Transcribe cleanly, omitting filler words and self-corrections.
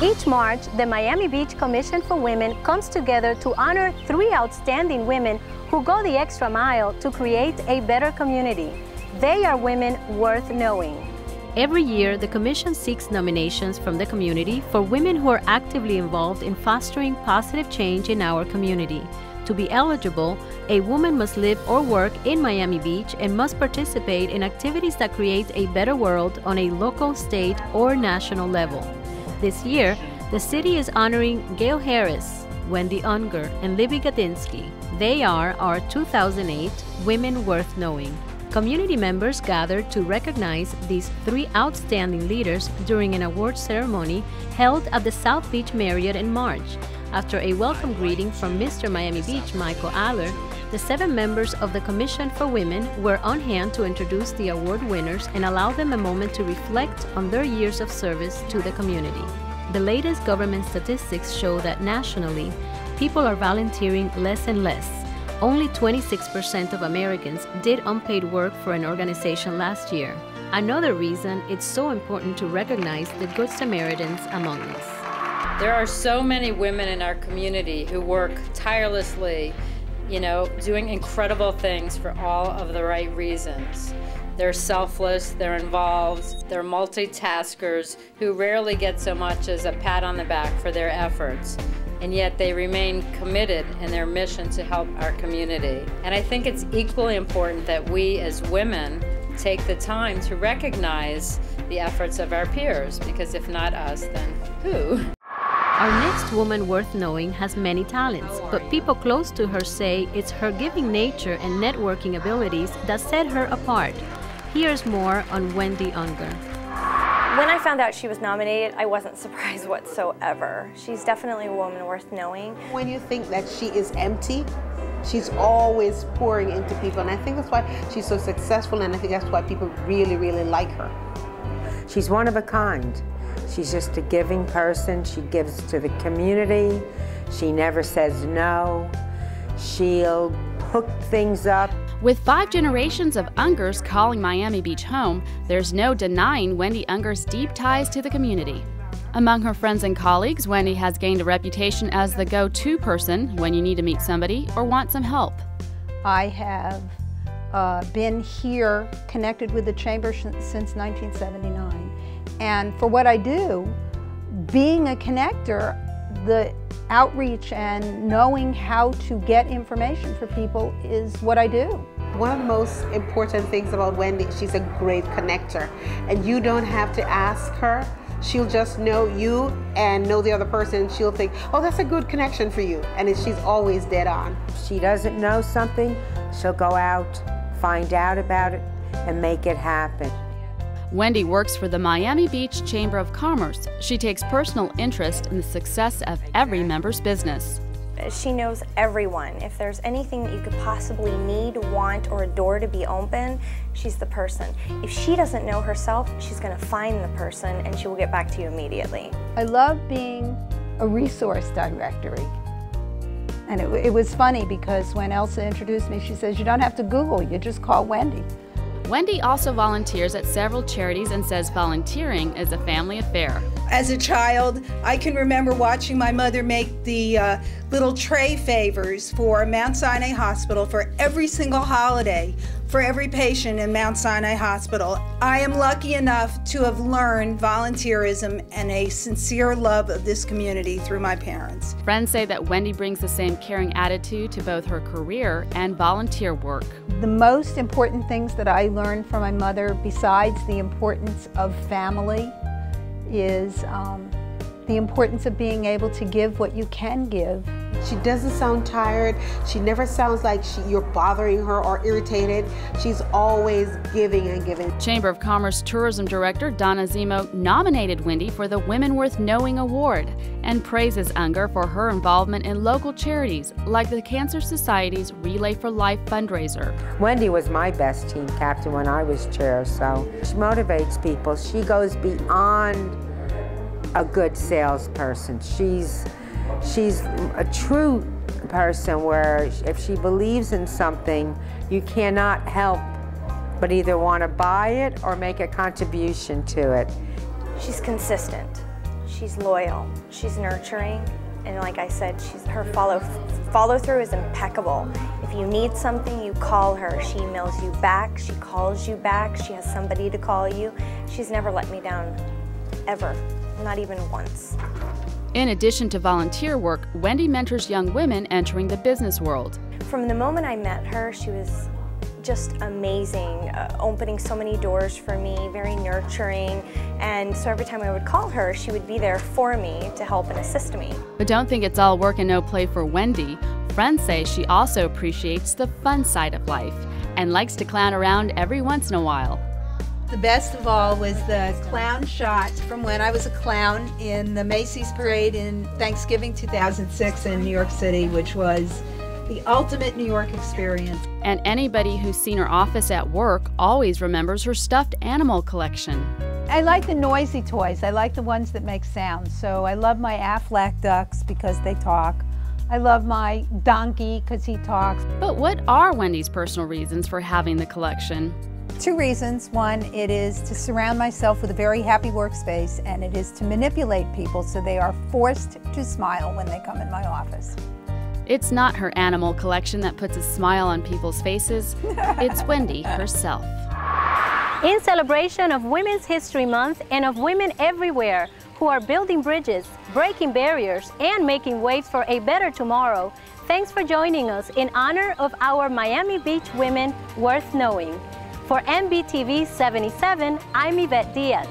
Each March, the Miami Beach Commission for Women comes together to honor 3 outstanding women who go the extra mile to create a better community. They are women worth knowing. Every year, the Commission seeks nominations from the community for women who are actively involved in fostering positive change in our community. To be eligible, a woman must live or work in Miami Beach and must participate in activities that create a better world on a local, state, or national level. This year, the city is honoring Gail Harris, Wendy Unger, and Libby Gadinsky. They are our 2008 Women Worth Knowing. Community members gathered to recognize these 3 outstanding leaders during an award ceremony held at the South Beach Marriott in March. After a welcome greeting from Mr. Miami Beach, Michael Aller, the 7 members of the Commission for Women were on hand to introduce the award winners and allow them a moment to reflect on their years of service to the community. The latest government statistics show that nationally, people are volunteering less and less. Only 26% of Americans did unpaid work for an organization last year. Another reason it's so important to recognize the Good Samaritans among us. There are so many women in our community who work tirelessly, doing incredible things for all of the right reasons. They're selfless, they're involved, they're multitaskers who rarely get so much as a pat on the back for their efforts. And yet they remain committed in their mission to help our community. And I think it's equally important that we as women take the time to recognize the efforts of our peers, because if not us, then who? Our next woman worth knowing has many talents, but people close to her say it's her giving nature and networking abilities that set her apart. Here's more on Wendy Unger. When I found out she was nominated, I wasn't surprised whatsoever. She's definitely a woman worth knowing. When you think that she is empty, she's always pouring into people, and I think that's why she's so successful, and I think that's why people really, really like her. She's one of a kind. She's just a giving person. She gives to the community. She never says no. She'll hook things up. With 5 generations of Ungers calling Miami Beach home, there's no denying Wendy Unger's deep ties to the community. Among her friends and colleagues, Wendy has gained a reputation as the go-to person when you need to meet somebody or want some help. I have been here connected with the Chamber since 1979. And for what I do, being a connector, the outreach and knowing how to get information for people is what I do. One of the most important things about Wendy, she's a great connector, and you don't have to ask her. She'll just know you and know the other person. She'll think, oh, that's a good connection for you, and she's always dead on. If she doesn't know something, she'll go out, find out about it, and make it happen. Wendy works for the Miami Beach Chamber of Commerce. She takes personal interest in the success of every member's business. She knows everyone. If there's anything that you could possibly need, want, or a door to be open, she's the person. If she doesn't know herself, she's going to find the person and she will get back to you immediately. I love being a resource directory. And it was funny because when Elsa introduced me, she says, you don't have to Google, you just call Wendy. Wendy also volunteers at several charities and says volunteering is a family affair. As a child, I can remember watching my mother make the little tray favors for Mount Sinai Hospital for every single holiday, for every patient in Mount Sinai Hospital. I am lucky enough to have learned volunteerism and a sincere love of this community through my parents. Friends say that Wendy brings the same caring attitude to both her career and volunteer work. The most important things that I learned from my mother, besides the importance of family, is the importance of being able to give what you can give. She doesn't sound tired. She never sounds like you're bothering her or irritated. She's always giving and giving. Chamber of Commerce Tourism Director Donna Zemo nominated Wendy for the Women Worth Knowing Award and praises Unger for her involvement in local charities like the Cancer Society's Relay for Life fundraiser. Wendy was my best team captain when I was chair, so she motivates people. She goes beyond a good salesperson. She's a true person where if she believes in something, you cannot help but either want to buy it or make a contribution to it. She's consistent. She's loyal, she's nurturing, and like I said, her follow through is impeccable. If you need something, you call her. She emails you back, she calls you back, she has somebody to call you. She's never let me down, ever, not even once. In addition to volunteer work, Wendy mentors young women entering the business world. From the moment I met her, she was just amazing, opening so many doors for me, very nurturing, and so every time I would call her, she would be there for me to help and assist me. But don't think it's all work and no play for Wendy. Friends say she also appreciates the fun side of life and likes to clown around every once in a while. The best of all was the clown shot from when I was a clown in the Macy's parade in Thanksgiving 2006 in New York City, which was the ultimate New York experience. And anybody who's seen her office at work always remembers her stuffed animal collection. I like the noisy toys. I like the ones that make sounds. So I love my Aflac ducks because they talk. I love my donkey because he talks. But what are Wendy's personal reasons for having the collection? 2 reasons. One, it is to surround myself with a very happy workspace, and it is to manipulate people so they are forced to smile when they come in my office. It's not her animal collection that puts a smile on people's faces. It's Wendy herself. In celebration of Women's History Month and of women everywhere who are building bridges, breaking barriers, and making waves for a better tomorrow, thanks for joining us in honor of our Miami Beach women worth knowing. For MBTV 77, I'm Yvette Diaz.